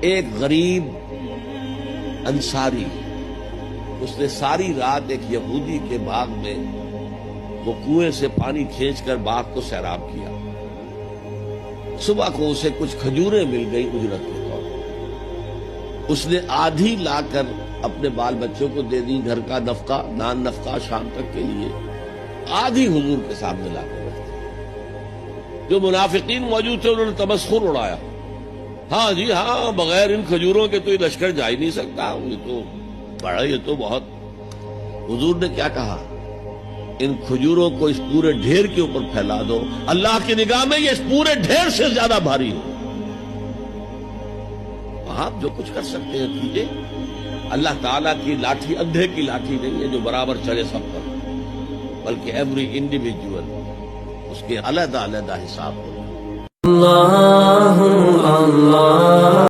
ایک غریب انصاری، اس نے ساری رات ایک یہودی کے باغ میں وہ کنویں سے پانی کھینچ کر باغ کو سیراب کیا۔ صبح کو اسے کچھ کھجوریں مل گئی اجرت کے طور پر، اس نے آدھی لا کر اپنے بال بچوں کو دے دی، گھر کا نفقہ نان نفقہ شام تک کے لیے آدھی حضور کے سامنے لا کر رکھ دی۔ جو منافقین موجود تھے انہوں نے تمسخر اڑایا، ہاں جی ہاں، بغیر ان کھجوروں کے تو یہ لشکر جا ہی نہیں سکتا، یہ تو بہت۔ حضور نے کیا کہا؟ ان کھجوروں کو اس پورے ڈھیر کے اوپر پھیلا دو، اللہ کی نگاہ میں یہ اس پورے ڈھیر سے زیادہ بھاری ہے۔ آپ جو کچھ کر سکتے ہیں کیجئے، اللہ تعالیٰ کی لاٹھی اندھے کی لاٹھی نہیں ہے جو برابر چلے سب پر، بلکہ ایوری انڈیویجول اس کے علیحدہ علیحدہ حساب ہوگا۔ اللہ اللہ